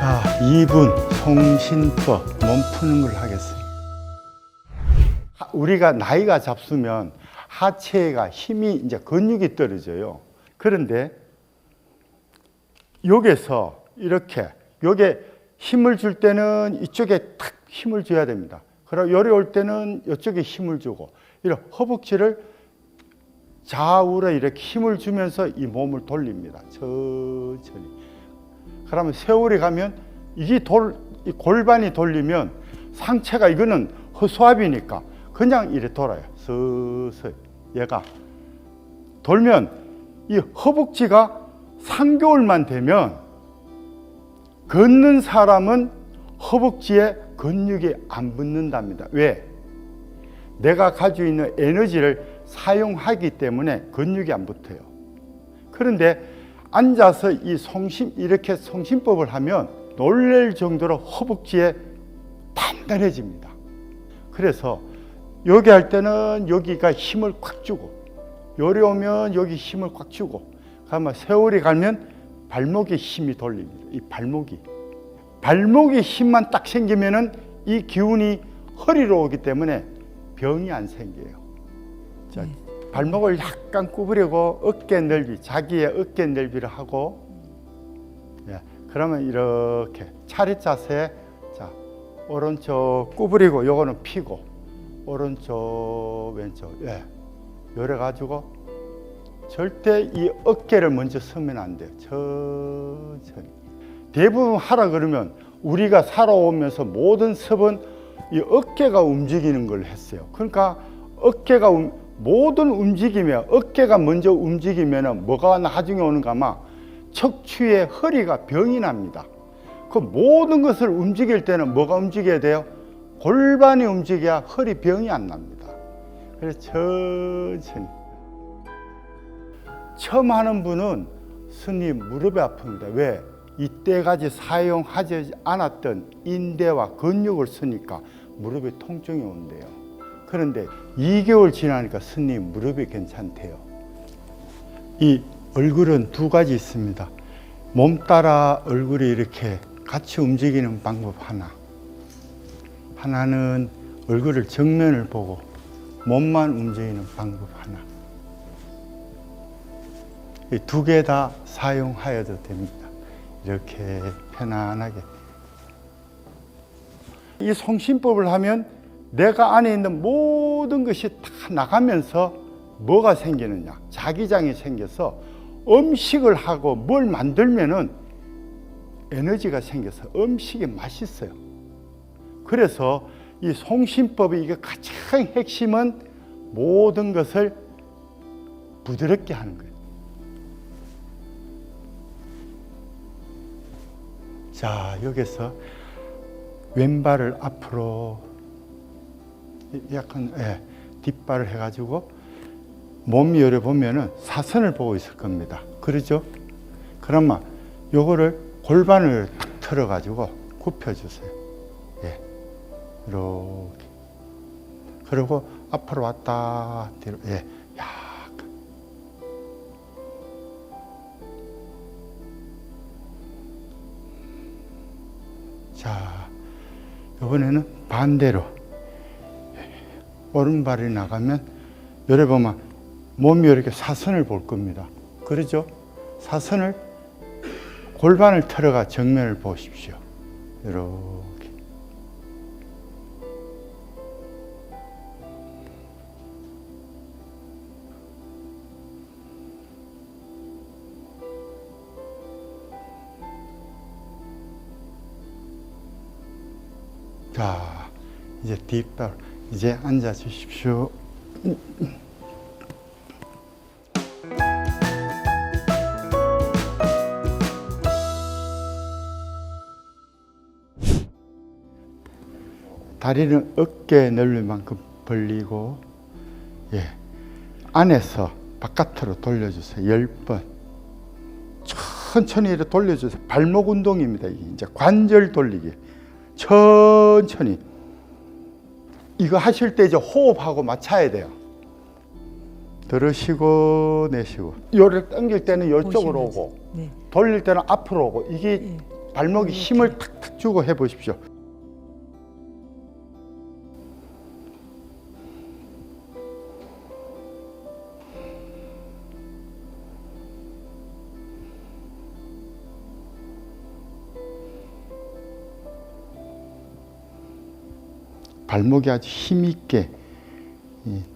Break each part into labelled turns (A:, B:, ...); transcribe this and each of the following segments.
A: 자, 2분 송신법 몸 푸는 걸 하겠습니다. 우리가 나이가 잡수면 하체가 힘이 이제 근육이 떨어져요. 그런데 여기서 이렇게 여기에 힘을 줄 때는 이쪽에 탁 힘을 줘야 됩니다. 그리고 요리 올 때는 이쪽에 힘을 주고 이런 허벅지를 좌우로 이렇게 힘을 주면서 이 몸을 돌립니다. 천천히. 그러면 세월이 가면 이 골반이 돌리면 상체가 이거는 허수아비니까 그냥 이래 돌아요. 서서히. 얘가 돌면 이 허벅지가 3개월만 되면 걷는 사람은 허벅지에 근육이 안 붙는답니다. 왜? 내가 가지고 있는 에너지를 사용하기 때문에 근육이 안 붙어요. 그런데 앉아서 이렇게 송신법을 하면 놀랄 정도로 허벅지에 단단해집니다. 그래서 여기 할 때는 여기가 힘을 꽉 주고, 요리 오면 여기 힘을 꽉 주고, 아마 세월이 가면 발목에 힘이 돌립니다. 이 발목에 힘만 딱 생기면은 이 기운이 허리로 오기 때문에 병이 안 생겨요. 자, 발목을 약간 구부리고 어깨 넓이, 자기의 어깨 넓이를 하고, 예, 그러면 이렇게 차례 자세, 자, 오른쪽 구부리고 요거는 펴고, 오른쪽 왼쪽, 예, 요래 가지고 절대 이 어깨를 먼저 서면 안 돼요. 천천히. 대부분 하라 그러면 우리가 살아오면서 모든 섭은 이 어깨가 움직이는 걸 했어요. 그러니까 어깨가 모든 움직임에 어깨가 먼저 움직이면 뭐가 나중에 오는가 하면 척추에 허리가 병이 납니다. 그 모든 것을 움직일 때는 뭐가 움직여야 돼요? 골반이 움직여야 허리 병이 안 납니다. 그래서 천천히. 처음 하는 분은 스님 무릎이 아픕니다. 왜? 이때까지 사용하지 않았던 인대와 근육을 쓰니까 무릎에 통증이 온대요. 그런데 2개월 지나니까 스님 무릎이 괜찮대요. 이 얼굴은 두 가지 있습니다. 몸 따라 얼굴이 이렇게 같이 움직이는 방법 하나는 얼굴을 정면을 보고 몸만 움직이는 방법 하나. 이 두 개 다 사용하여도 됩니다. 이렇게 편안하게. 이 송신법을 하면 내가 안에 있는 모든 것이 다 나가면서 뭐가 생기느냐? 자기장이 생겨서 음식을 하고 뭘 만들면은 에너지가 생겨서 음식이 맛있어요. 그래서 이 송신법의 이게 가장 핵심은 모든 것을 부드럽게 하는 거예요. 자, 여기서 왼발을 앞으로 약간 뒷발을 해가지고 몸이 열어 보면은 사선을 보고 있을 겁니다. 그러죠? 그러면 요거를 골반을 탁 틀어가지고 굽혀주세요. 예, 이렇게. 그리고 앞으로 왔다 뒤로, 예, 약간. 자, 이번에는 반대로. 오른발이 나가면 요래 보면 몸이 이렇게 사선을 볼 겁니다. 그러죠? 사선을 골반을 틀어가 정면을 보십시오. 이렇게. 자, 이제 뒷발. 이제 앉아 주십시오. 다리는 어깨 넓이만큼 벌리고, 예, 안에서 바깥으로 돌려주세요. 10번. 천천히 이렇게 돌려주세요. 발목 운동입니다. 이게 이제 관절 돌리기. 천천히. 이거 하실 때 이제 호흡하고 맞춰야 돼요. 들으시고 내쉬고. 요를 당길 때는 이쪽으로 오고, 네, 돌릴 때는 앞으로 오고, 이게 발목에 힘을 탁탁 주고 해보십시오. 발목이 아주 힘있게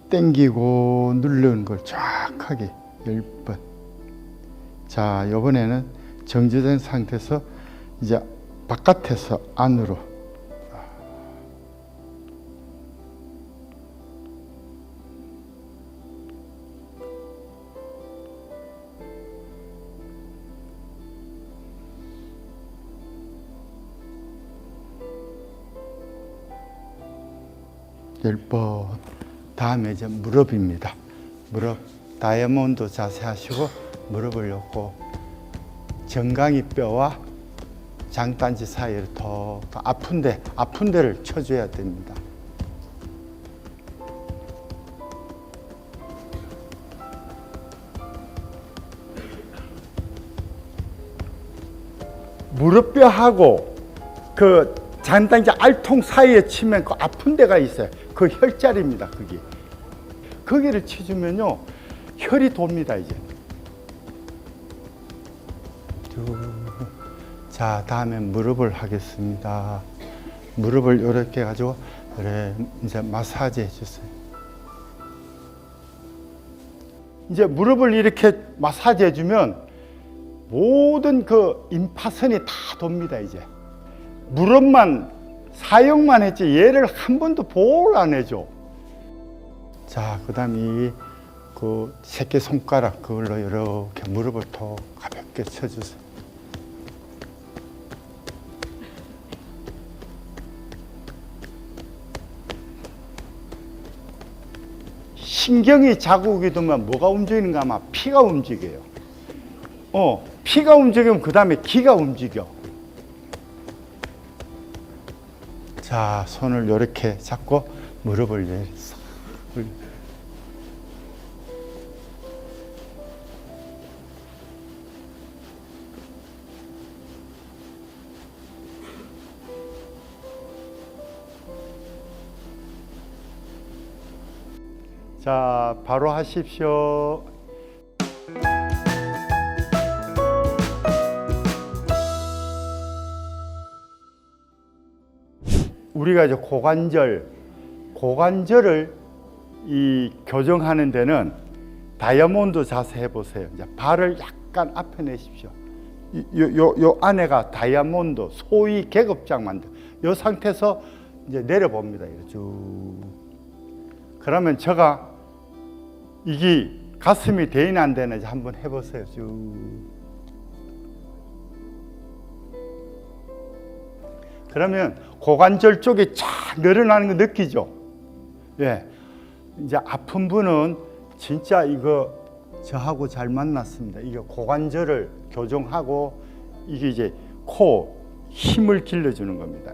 A: 당기고 누르는 걸 정확하게 10번. 자, 이번에는 정지된 상태에서 이제 바깥에서 안으로. 열 번. 다음에 이제 무릎입니다. 무릎 다이아몬드 자세 하시고 무릎을 놓고 정강이 뼈와 장단지 사이를 더 아픈 데를 쳐줘야 됩니다. 무릎뼈하고 그 장단지 알통 사이에 치면 그 아픈 데가 있어요. 그 혈자리입니다. 거기를 치주면요 혈이 돕니다. 이제 자, 다음에 무릎을 하겠습니다. 무릎을 이렇게 해가지고 그래 이제 마사지 해주세요. 이제 무릎을 이렇게 마사지 해주면 모든 그 임파선이 다 돕니다. 이제 무릎만 사용만 했지 얘를 한 번도 보호를 안 해줘. 자, 그 다음에 그 새끼 손가락 그걸로 이렇게 무릎을 더 가볍게 쳐주세요. 신경이 자국이 되면 뭐가 움직이는가 하면 피가 움직여요. 피가 움직이면 그 다음에 기가 움직여. 자, 손을 이렇게 잡고 무릎을 내려서 자, 바로 하십시오. 우리가 이제 고관절을 이 교정하는 데는 다이아몬드 자세 해보세요. 이제 발을 약간 앞에 내십시오. 요 안에가 다이아몬드, 소위 계급장 만든 요 상태에서 이제 내려봅니다. 이렇게 쭉. 그러면 제가 이게 가슴이 되나 안 되는지 한번 해보세요. 쭉. 그러면 고관절 쪽이 쫙 늘어나는 거 느끼죠? 예. 이제 아픈 분은 진짜 이거 저하고 잘 만났습니다. 이게 고관절을 교정하고 이게 이제 코 힘을 길러주는 겁니다.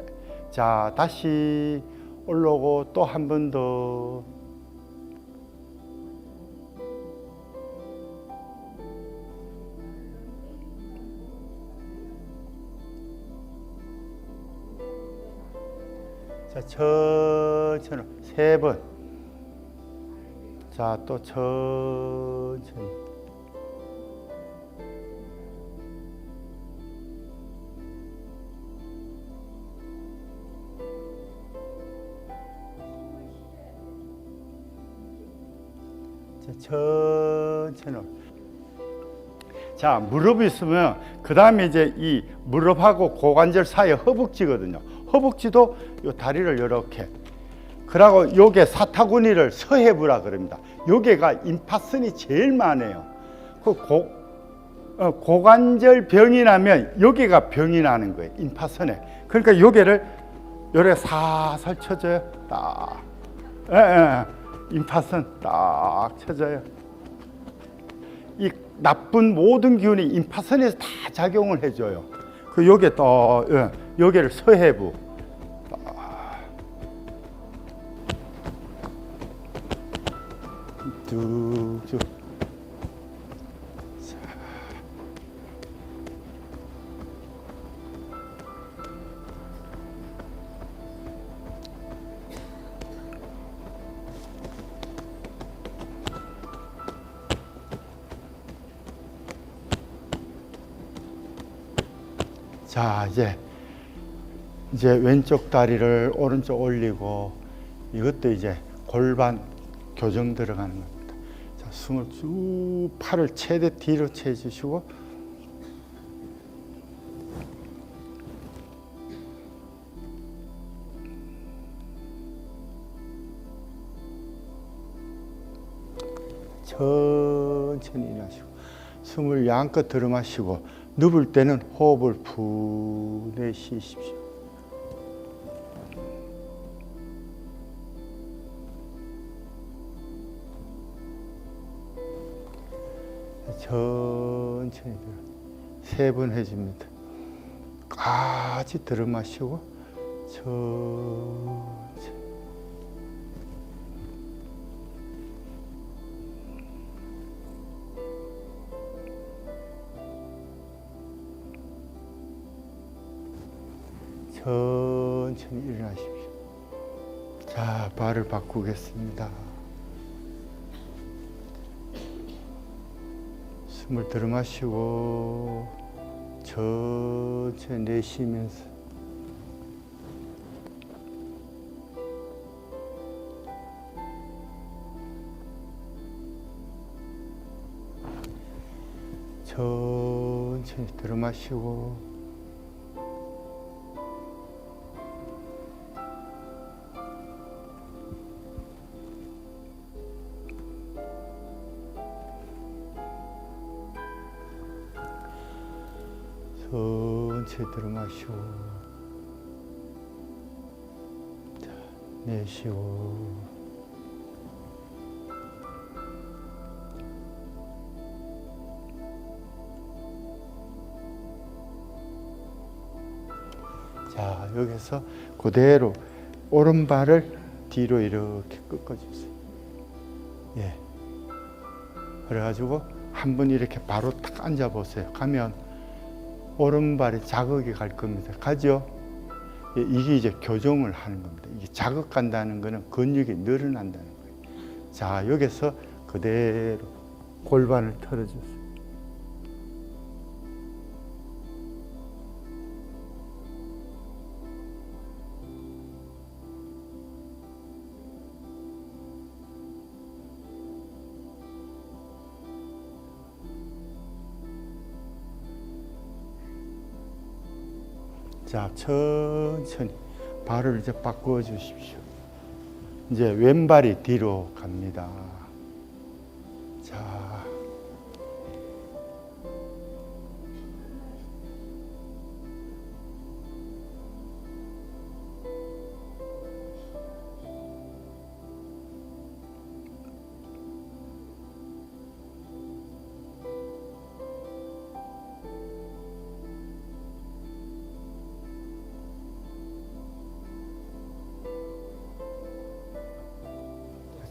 A: 자, 다시 올라오고 또 한 번 더. 자, 천천히 3번. 자, 또 천천히. 자, 천천히. 자, 무릎이 있으면 그 다음에 이제 이 무릎하고 고관절 사이에 허벅지거든요. 허벅지도 요 다리를 이렇게. 그러고 요게 사타구니를 서해부라 그럽니다. 요게가 임파선이 제일 많아요. 그 고관절 병이 나면 여기가 병이 나는 거예요. 임파선에. 그러니까 요게를 요래 살살 쳐줘요. 딱. 임파선 딱 쳐줘요. 이 나쁜 모든 기운이 임파선에서 다 작용을 해줘요. 그 요게 또 요게를 서해부. 쭉쭉. 자, 이제 왼쪽 다리를 오른쪽 올리고, 이것도 이제 골반 교정 들어가는 겁니다. 자, 숨을 쭉, 팔을 최대 뒤로 채주시고, 천천히 일어나시고, 숨을 양껏 들어마시고, 누울 때는 호흡을 푹 내쉬십시오. 천천히 들어. 3번 해줍니다. 까지 들어마시고, 천천히. 천천히 일어나십시오. 자, 발을 바꾸겠습니다. 숨을 들어마시고 천천히 내쉬면서 천천히 들어마시고 천천히 들어마시고, 자, 내쉬고, 자, 여기서 그대로 오른발을 뒤로 이렇게 꺾어주세요. 예. 그래가지고 한번 이렇게 바로 딱 앉아보세요. 가면 오른발에 자극이 갈 겁니다. 가죠? 예, 이게 이제 교정을 하는 겁니다. 이게 자극 간다는 거는 근육이 늘어난다는 거예요. 자, 여기서 그대로 골반을 털어주세요. 자, 천천히 발을 이제 바꾸어 주십시오. 이제 왼발이 뒤로 갑니다. 자,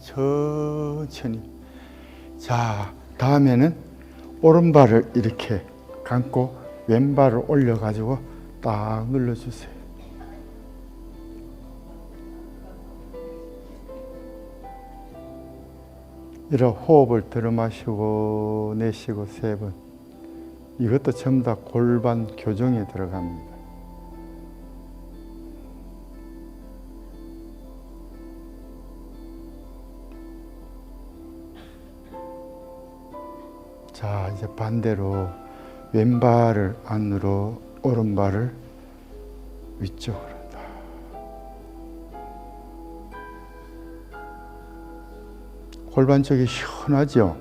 A: 천천히. 자, 다음에는 오른발을 이렇게 감고 왼발을 올려가지고 딱 눌러주세요. 이런 호흡을 들어마시고 내쉬고 3번. 이것도 전부 다 골반 교정에 들어갑니다. 자, 이제 반대로 왼발을 안으로, 오른발을 위쪽으로. 골반 쪽이 시원하죠?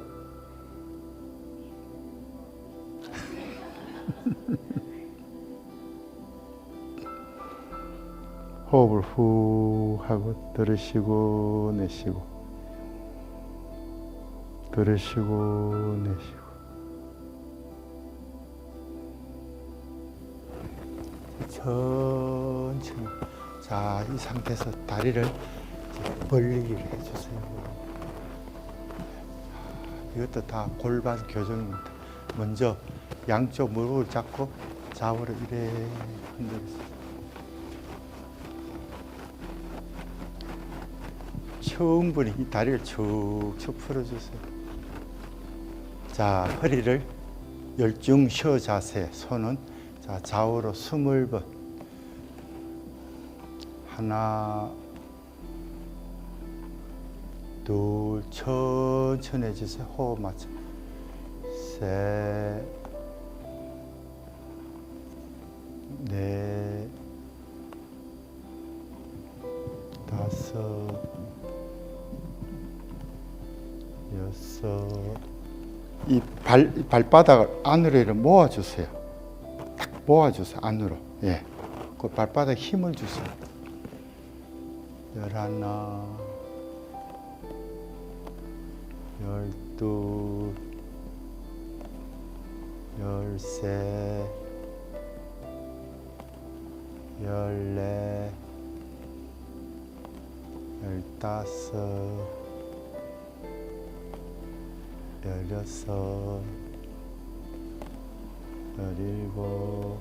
A: 호흡을 후 하고 들으시고 내쉬고, 들으시고 내쉬고. 천천히. 자, 이 상태에서 다리를 벌리기를 해주세요. 이것도 다 골반 교정입니다. 먼저 양쪽 무릎을 잡고 좌우로 이래 흔들어주세요. 충분히 이 다리를 축축 풀어주세요. 자, 허리를 열중 쉬어 자세, 손은 자, 좌우로 20번. 하나, 둘, 천천히 해주세요. 호흡 맞춰. 셋, 넷, 다섯, 여섯. 이 발바닥을 안으로 이렇게 모아주세요. 딱 모아주세요. 안으로. 예. 그 발바닥에 힘을 주세요. 11, 12, 13, 14, 15, 16,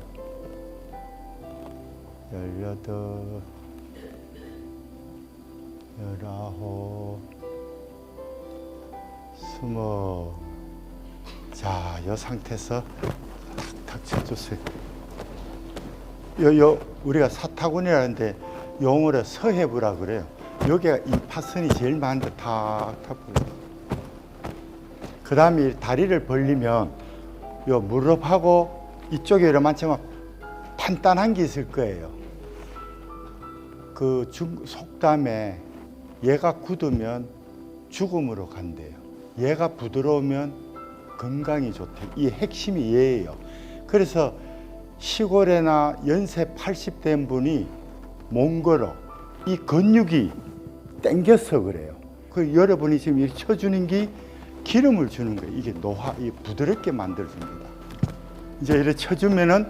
A: 17, 18, 19, 20. 자, 이 상태에서 탁 쳐주세요. 우리가 사타구니라는데 용어로 서해부라 그래요. 여기가 이 파선이 제일 많은데 탁탁 불러. 그 다음에 다리를 벌리면 요 무릎하고 이쪽에 이만큼만 탄탄한 게 있을 거예요. 그 속담에 얘가 굳으면 죽음으로 간대요. 얘가 부드러우면 건강이 좋대. 이 핵심이 얘예요. 그래서 시골에나 연세 80 된 분이 몽골어 이 근육이 땡겨서 그래요. 그 여러분이 지금 이렇게 쳐주는 게 기름을 주는 거예요. 이게 이 부드럽게 만들어줍니다. 이제 이렇게 쳐주면은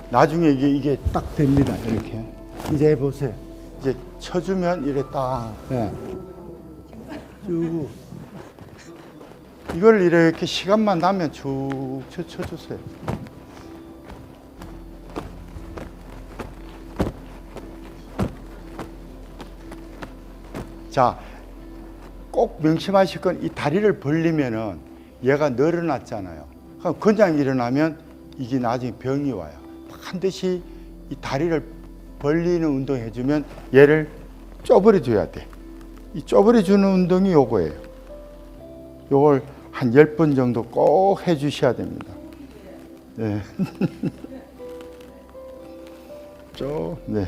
A: 나중에 이게 딱 됩니다. 이렇게. 이제 보세요. 이제 쳐주면 이렇게 딱. 네. 쭉. 이걸 이렇게 시간만 나면 쭉 쳐주세요. 자, 꼭 명심하실 건 이 다리를 벌리면은 얘가 늘어났잖아요. 그냥 일어나면 이게 나중에 병이 와요. 반드시 이 다리를 벌리는 운동 해주면 얘를 쪼버려 줘야 돼. 이 쪼버려 주는 운동이 요거예요. 요걸 한 10번 정도 꼭 해주셔야 됩니다. 네. 네.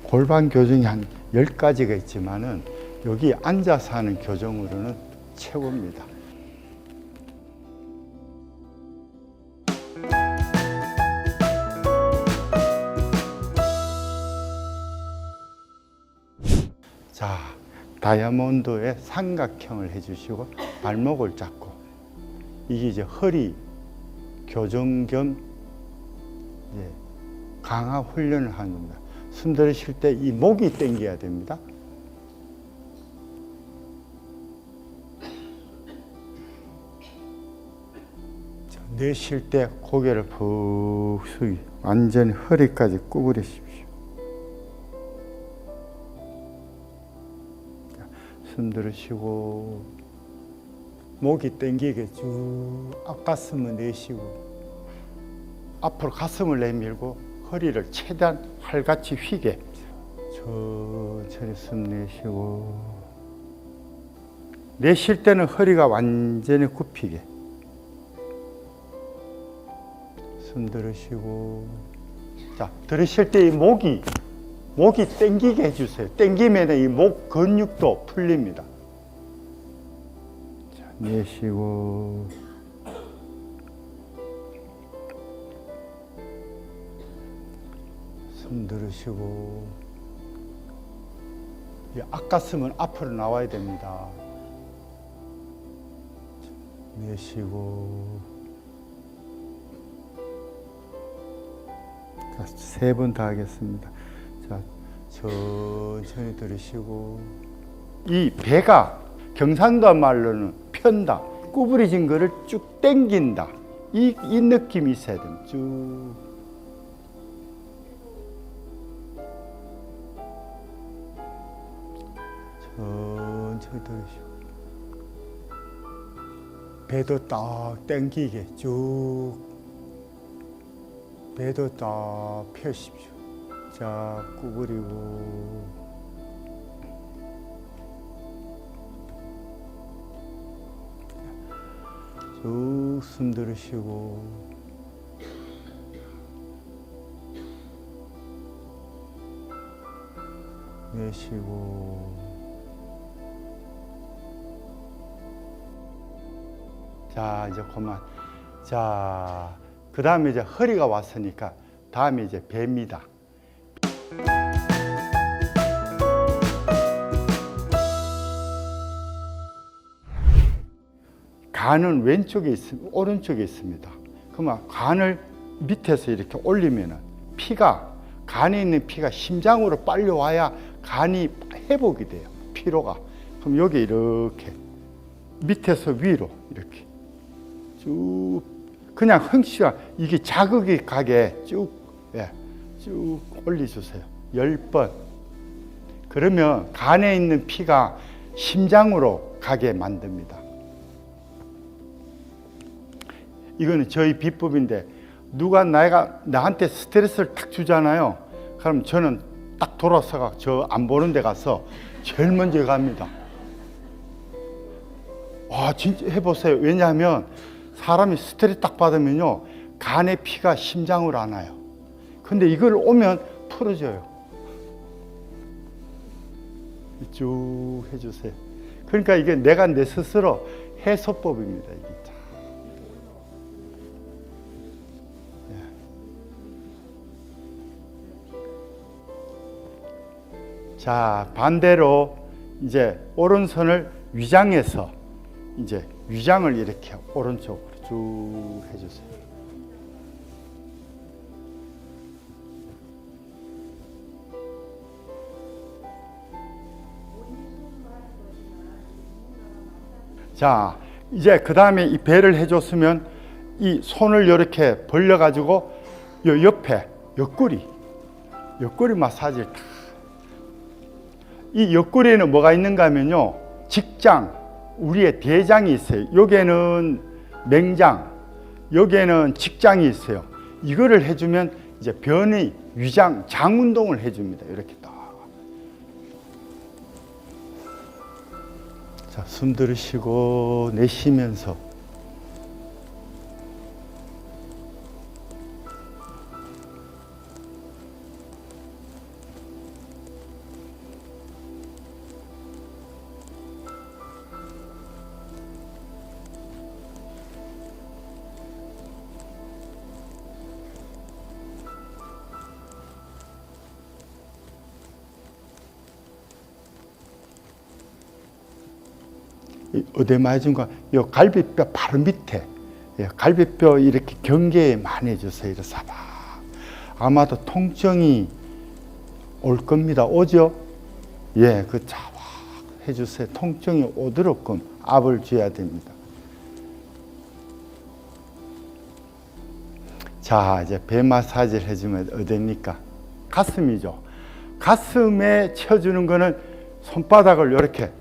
A: 골반 교정이 한 10가지가 있지만은 여기 앉아서 하는 교정으로는 최고입니다. 자, 다이아몬드의 삼각형을 해주시고 발목을 잡고 이게 이제 허리 교정 겸 강화 훈련을 하는 겁니다. 숨 들이쉴 때 이 목이 당겨야 됩니다. 내쉴 때 고개를 푹 숙이 완전히 허리까지 구부리십시오. 숨 들이쉬고 목이 당기게 쭉 앞가슴을 내쉬고 앞으로 가슴을 내밀고 허리를 최대한 활같이 휘게 천천히 숨 내쉬고 내쉴 때는 허리가 완전히 굽히게 숨 들이쉬고 자 들이쉴 때 이 목이 당기게 해주세요. 당기면 이 목 근육도 풀립니다. 자, 내쉬고 숨 들이쉬고 이 앞가슴은 앞으로 나와야 됩니다. 내쉬고 자, 3번 다 하겠습니다. 자, 천천히 들이쉬고 이 배가 경상도 말로는 편다, 구부러진 거를 쭉 당긴다. 이 느낌이 있어야 됩니다. 쭉 천천히 들이쉬고 배도 딱 당기게 쭉 배도 딱 펴십시오. 자, 구부리고. 쭉 숨 들으시고. 내쉬고. 자, 이제 그만. 자, 그 다음에 이제 허리가 왔으니까 다음에 이제 배입니다. 간은 왼쪽에 있습니다. 오른쪽에 있습니다. 그러면 간을 밑에서 이렇게 올리면은 피가, 간에 있는 피가 심장으로 빨리 와야 간이 회복이 돼요. 피로가. 그럼 여기 이렇게 밑에서 위로 이렇게 쭉 그냥 흥시가 이게 자극이 가게 쭉, 예, 쭉 올려주세요. 10번. 그러면 간에 있는 피가 심장으로 가게 만듭니다. 이거는 저희 비법인데 누가 나한테 스트레스를 탁 주잖아요. 그럼 저는 딱 돌아서가 저 안 보는 데 가서 제일 먼저 갑니다. 와, 진짜 해보세요. 왜냐하면 사람이 스트레스 딱 받으면요, 간의 피가 심장으로 안 와요. 근데 이걸 오면 풀어져요. 쭉 해주세요. 그러니까 이게 내가 내 스스로 해소법입니다. 이게. 자, 반대로 이제 오른손을 위장에서 이제 위장을 이렇게 오른쪽으로 쭉 해주세요. 자, 이제 그 다음에 이 배를 해줬으면 이 손을 이렇게 벌려가지고 요 옆에 옆구리 마사지를 탁. 이 옆구리에는 뭐가 있는가 하면요, 직장, 우리의 대장이 있어요. 여기에는 맹장, 여기에는 직장이 있어요. 이거를 해주면 이제 변의, 위장, 장 운동을 해줍니다. 이렇게 딱. 자, 숨 들으시고 내쉬면서. 어디에 많이 준 거? 이 갈비뼈 바로 밑에, 갈비뼈 이렇게 경계에 많이 해주세요. 이렇게 사박. 아마도 통증이 올 겁니다. 오죠? 예, 그 자박 해주세요. 통증이 오도록끔 압을 줘야 됩니다. 자, 이제 배 마사지를 해주면 어딥니까? 가슴이죠. 가슴에 쳐주는 거는 손바닥을 이렇게.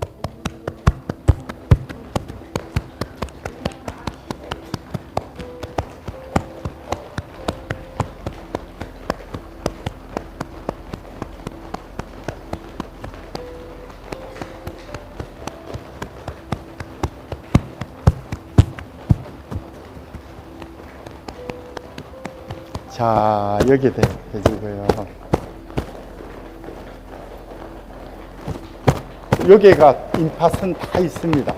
A: 자, 여기다 해주고요. 여기가 임팟은 다 있습니다.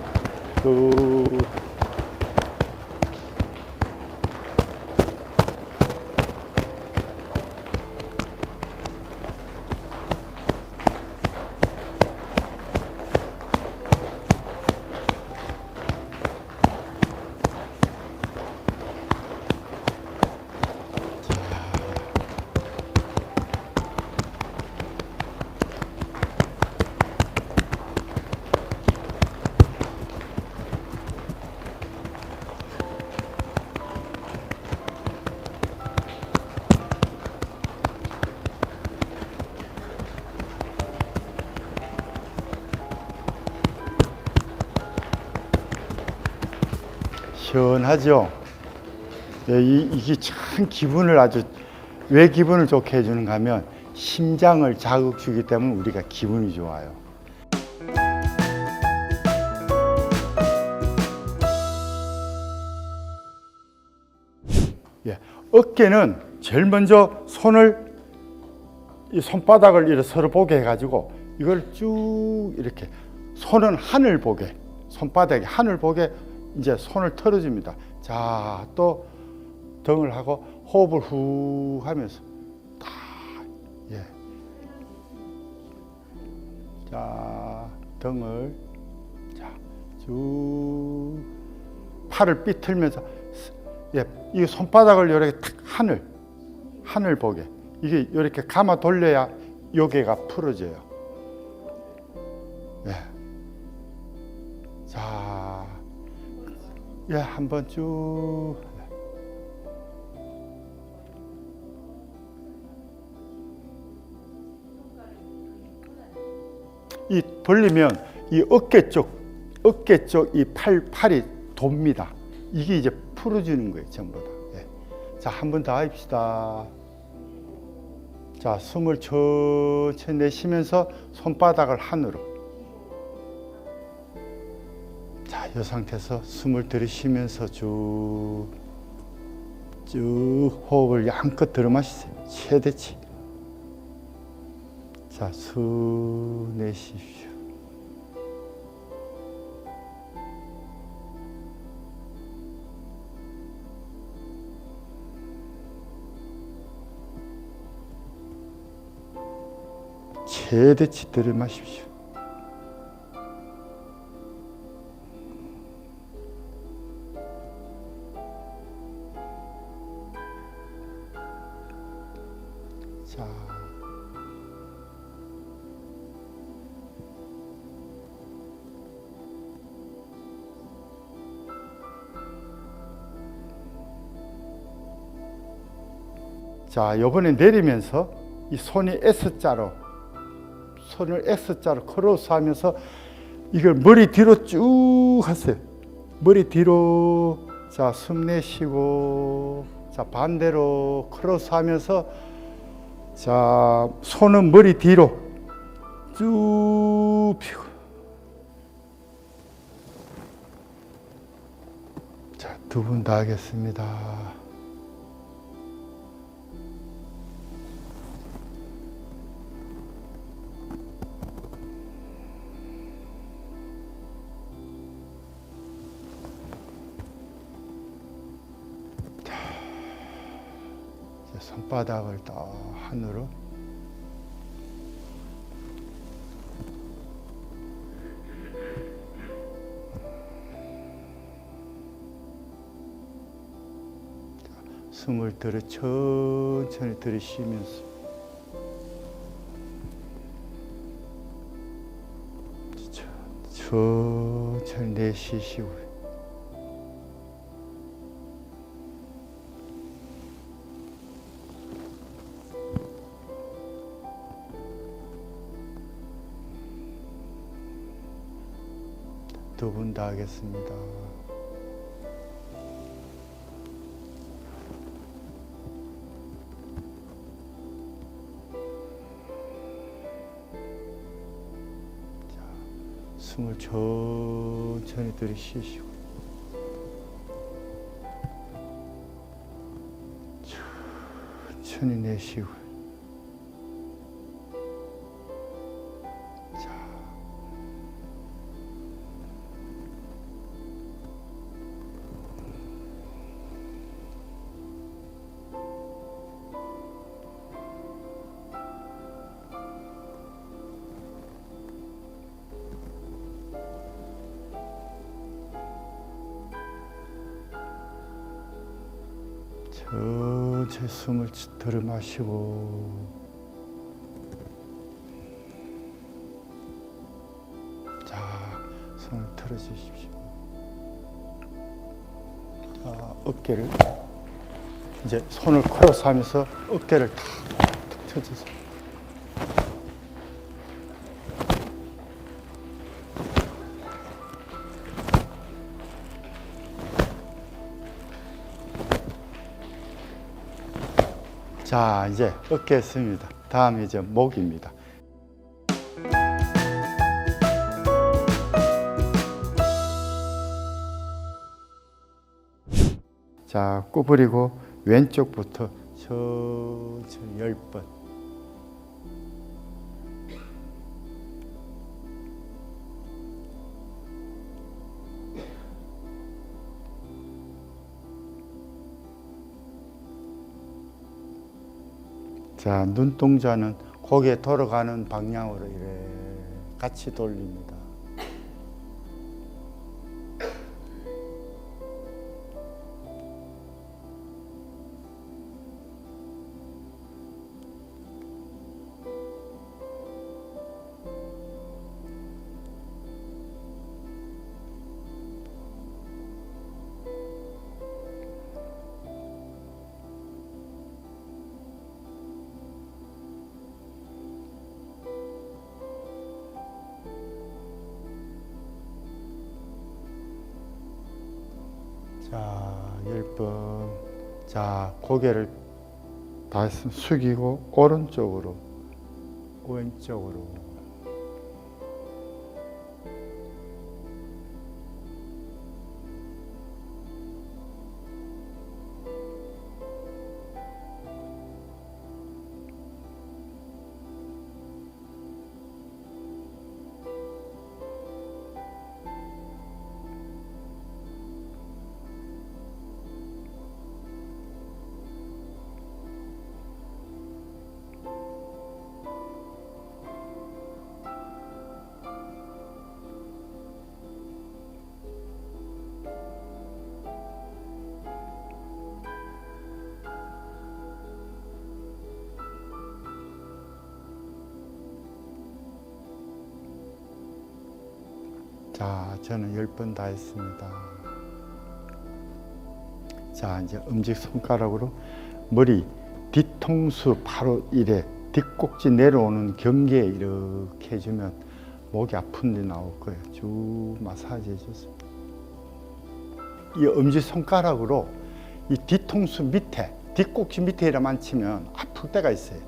A: 시원하죠? 네, 이게 참 기분을 아주 왜 기분을 좋게 해주는가 하면 심장을 자극 주기 때문에 우리가 기분이 좋아요. 예, 어깨는 제일 먼저 손을 이 손바닥을 이렇게 서로 보게 해가지고 이걸 쭉 이렇게 손은 하늘 보게, 손바닥이 하늘 보게 이제 손을 털어줍니다. 자, 또 등을 하고 호흡을 후 하면서 다, 예. 자, 등을 자, 쭉 팔을 삐틀면서 예, 이 손바닥을 이렇게 탁 하늘 보게 이게 이렇게 감아 돌려야 요괴가 풀어져요. 예. 자, 예, 한번 쭉. 이 벌리면 이 어깨 쪽 이 팔이 돕니다. 이게 이제 풀어주는 거예요, 전부 다. 예. 자, 한 번 더 합시다. 자, 숨을 천천히 내쉬면서 손바닥을 하늘로. 자, 이 상태에서 숨을 들이쉬면서 쭉 호흡을 양껏 들어마시세요. 최대치. 자, 수 내쉬십시오. 최대치 들이마십시오. 자, 자, 요번에 내리면서 이 손이 S자로 손을 S자로 크로스 하면서 이걸 머리 뒤로 쭉 하세요. 머리 뒤로. 자, 숨 내쉬고, 자, 반대로 크로스 하면서 자, 손은 머리 뒤로 쭉 펴고. 자, 두 분 다 하겠습니다. 손바닥을 딱 하늘로. 숨을 들여 천천히 들이쉬면서 천천히 내쉬시고. 두 분 다 하겠습니다. 자, 숨을 천천히 들이쉬시고 천천히 내쉬고. 천천히 숨을 들여 마시고. 자, 손을 털어주십시오. 자, 어깨를 이제 손을 크로스 하면서 어깨를 탁 쳐주세요. 자, 이제 어깨 했습니다. 다음에 이제 목입니다. 자, 구부리고 왼쪽부터 천천히 10번. 자, 눈동자는 고개 돌아가는 방향으로 이렇게 같이 돌립니다. 자, 10번. 자, 고개를 다시 숙이고 오른쪽으로, 왼쪽으로. 자, 저는 10번 다 했습니다. 자, 이제 엄지손가락으로 머리 뒤통수 바로 이래 뒷꼭지 내려오는 경계에 이렇게 해주면 목이 아픈 데 나올 거예요. 쭉 마사지 해주세요. 이 엄지손가락으로 이 뒤통수 밑에, 뒷꼭지 밑에 이래만 치면 아플 때가 있어요.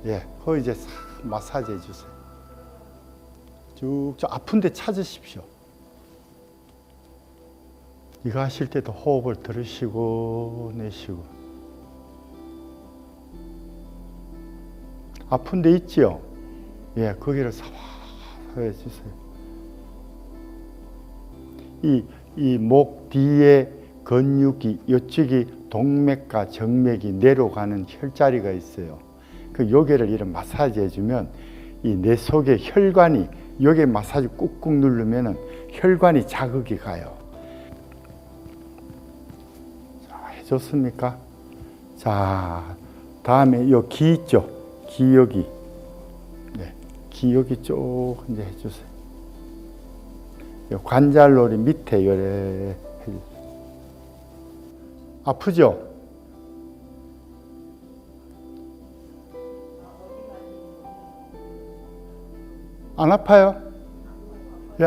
A: 예, 그거 이제 싹 마사지 해주세요. 쭉 아픈 데 찾으십시오. 이거 하실 때도 호흡을 들으시고 내쉬고. 아픈 데 있지요? 예, 거기를 사와서 해주세요. 이 목 뒤에 근육이, 이쪽이 동맥과 정맥이 내려가는 혈자리가 있어요. 그 요게를 이런 마사지 해주면 이 내 속의 혈관이, 여기에 마사지 꾹꾹 누르면은 혈관이 자극이 가요. 자, 해줬습니까? 자, 다음에 요 귀 있죠? 귀 여기. 네, 귀 여기 쭉 이제 해주세요. 요 관절놀이 밑에 요래 해주세요. 아프죠? 안 아파요? 예,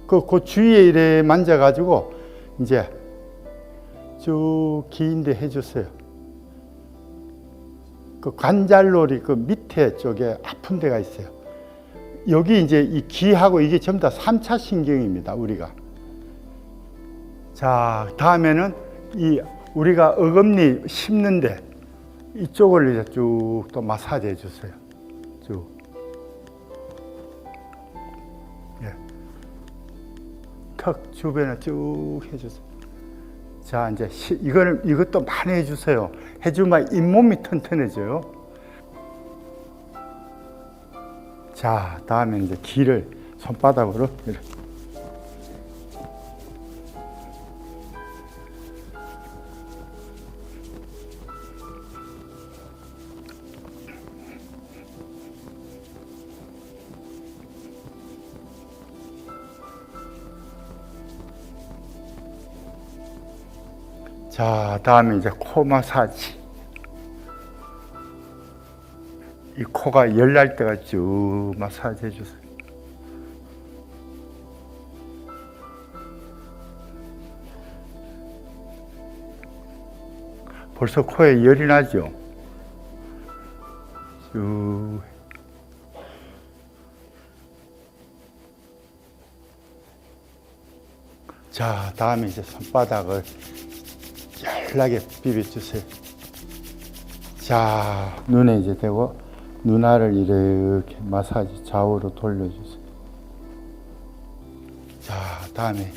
A: 그 주위에 이래 만져가지고, 이제 쭉 긴데 해주세요. 그 관절놀이 그 밑에 쪽에 아픈 데가 있어요. 여기 이제 이 귀하고 이게 전부 다 3차 신경입니다, 우리가. 자, 다음에는 이 우리가 어금니 씹는데 이쪽을 이제 쭉 또 마사지 해주세요. 쭉. 예. 턱 주변에 쭉 해주세요. 자, 이제 이것도 많이 해주세요. 해주면 잇몸이 튼튼해져요. 자, 다음에 이제 귀를 손바닥으로 이렇게. 자, 다음에 이제 코 마사지. 이 코가 열날 때가 쭉 마사지 해주세요. 벌써 코에 열이 나죠? 쭉. 자, 다음에 이제 손바닥을 열나게 비벼주세요. 자, 눈에 이제 대고 눈알을 이렇게 마사지 좌우로 돌려주세요. 자, 다음에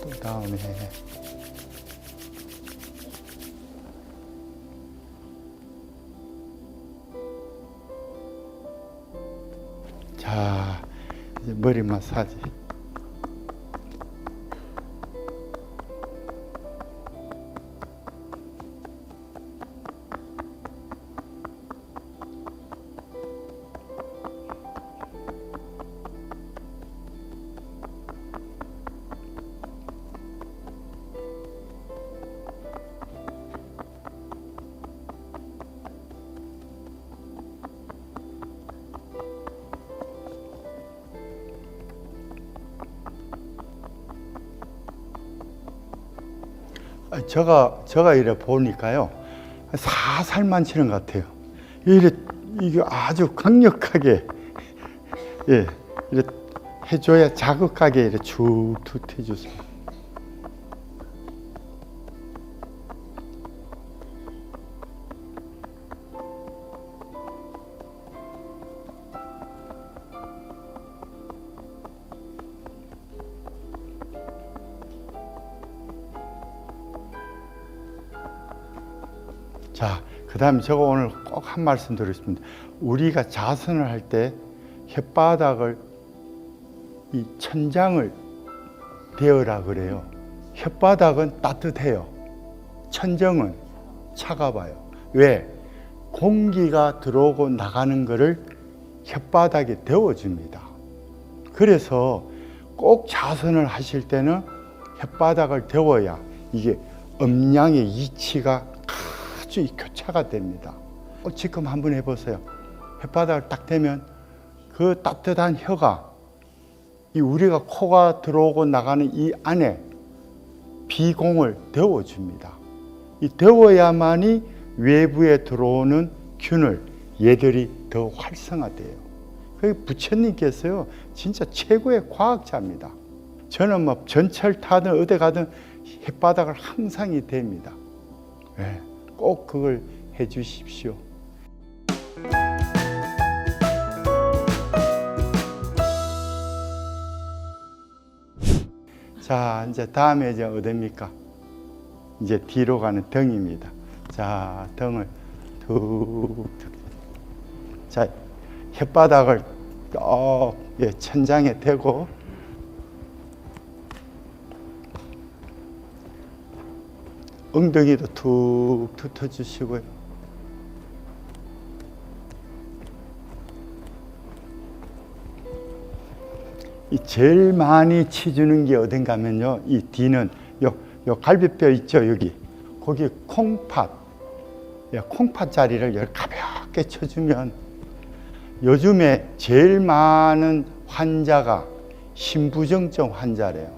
A: 또 다음에 자, 이제 머리 마사지. 제가 이래 보니까요, 살살만 치는 것 같아요. 이게 아주 강력하게, 예, 이렇게 해줘야 자극하게 이렇게 쭉툭 해주세요. 자, 그 다음에 제가 오늘 꼭 한 말씀 드리겠습니다. 우리가 자선을 할 때 혓바닥을 이 천장을 대어라 그래요. 혓바닥은 따뜻해요. 천정은 차가워요. 왜? 공기가 들어오고 나가는 것을 혓바닥에 데워줍니다. 그래서 꼭 자선을 하실 때는 혓바닥을 데워야 이게 음양의 이치가 아주 교차가 됩니다. 지금 한번 해보세요. 혓바닥을 딱 대면 그 따뜻한 혀가 이 우리가 코가 들어오고 나가는 이 안에 비공을 데워줍니다. 이 데워야만이 외부에 들어오는 균을 얘들이 더 활성화돼요. 그 부처님께서요 진짜 최고의 과학자입니다. 저는 뭐 전철 타든 어디 가든 혓바닥을 항상 댑니다. 네. 꼭 그걸 해 주십시오. 자, 이제 다음에 이제 어딥니까? 이제 뒤로 가는 등입니다. 자, 등을 툭툭. 자, 혓바닥을 천장에 대고 엉덩이도 툭툭 터주시고요. 이 제일 많이 치주는 게 어딘가 하면요, 이 뒤는 요 갈비뼈 있죠, 여기. 거기 콩팥 자리를 이렇게 가볍게 쳐주면 요즘에 제일 많은 환자가 신부정증 환자래요.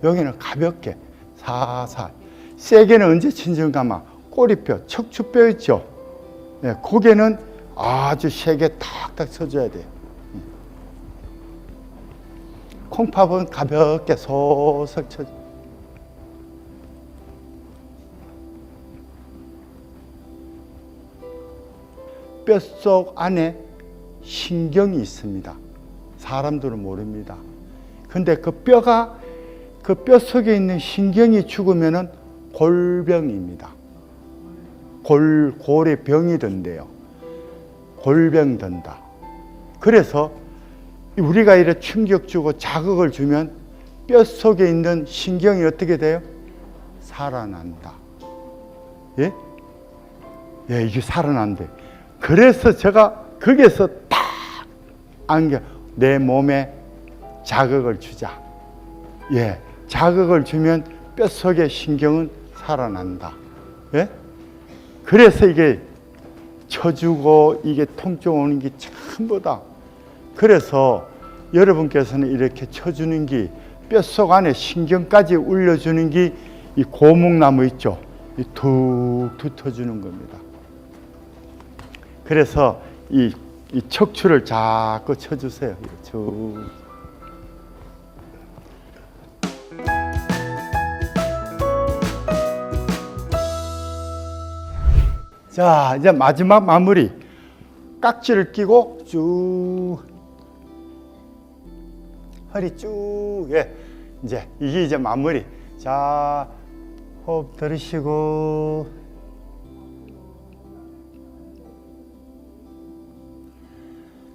A: 여기는 가볍게 살살. 세게는 언제 친정 가마? 꼬리뼈, 척추뼈 있죠? 네, 거기는 아주 세게 탁탁 쳐줘야 돼요. 콩팥은 가볍게 솔솔 쳐줘. 뼛속 안에 신경이 있습니다. 사람들은 모릅니다. 근데 그 뼈가, 그 뼛속에 있는 신경이 죽으면은 골병입니다. 골에 병이 든대요. 골병 든다. 그래서 우리가 이렇게 충격 주고 자극을 주면 뼛속에 있는 신경이 어떻게 돼요? 살아난다. 예? 예, 이게 살아난대. 그래서 제가 거기서 딱 안겨, 내 몸에 자극을 주자. 예, 자극을 주면 뼛속의 신경은 살아난다. 예? 그래서 이게 쳐주고 이게 통증 오는 게 전부 다 그래서 여러분께서는 이렇게 쳐주는 게 뼛속 안에 신경까지 울려주는 게 이 고목나무 있죠? 이 툭툭 터주는 겁니다. 그래서 이 척추를 자꾸 쳐주세요. 쭉. 자, 이제 마지막 마무리. 깍지를 끼고 쭉. 허리 쭉. 예. 이게 이제 마무리. 자, 호흡 들이쉬고.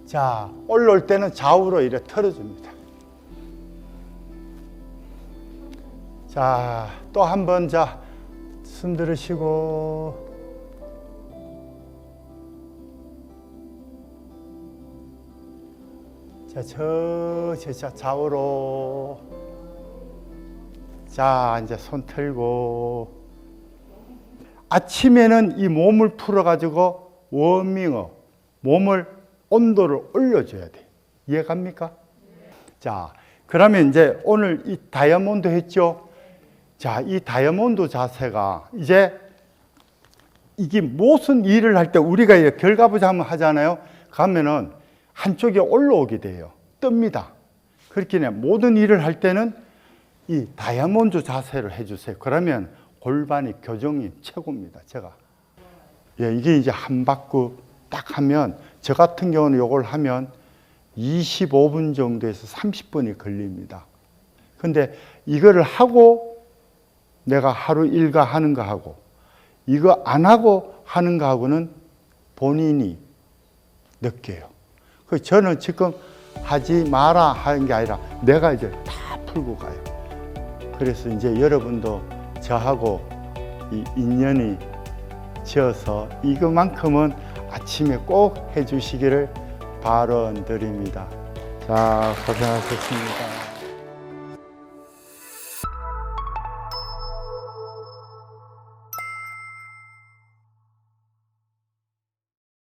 A: 자, 올라올 때는 좌우로 이렇게 털어줍니다. 자, 또 한 번, 자, 숨 들이쉬고. 자, 자, 좌우로. 자, 이제 손 털고. 아침에는 이 몸을 풀어가지고 워밍업, 몸을 온도를 올려줘야 돼. 이해갑니까? 자, 그러면 이제 오늘 이 다이아몬드 했죠? 자, 이 다이아몬드 자세가 이제 이게 무슨 일을 할 때 우리가 이제 결과부장을 하잖아요. 가면은 한쪽에 올라오게 돼요. 뜹니다. 그렇게 모든 일을 할 때는 이 다이아몬드 자세를 해주세요. 그러면 골반이 교정이 최고입니다. 제가. 예, 이게 이제 한 바퀴 딱 하면, 저 같은 경우는 이걸 하면 25분 정도에서 30분이 걸립니다. 근데 이거를 하고 내가 하루 일과 하는 거 하고, 이거 안 하고 하는 거 하고는 본인이 느껴요. 그래서 저는 지금 하지 마라 하는 게 아니라 내가 이제 다 풀고 가요. 그래서 이제 여러분도 저하고 이 인연이 지어서 이것만큼은 아침에 꼭 해주시기를 바라드립니다. 자, 고생하셨습니다.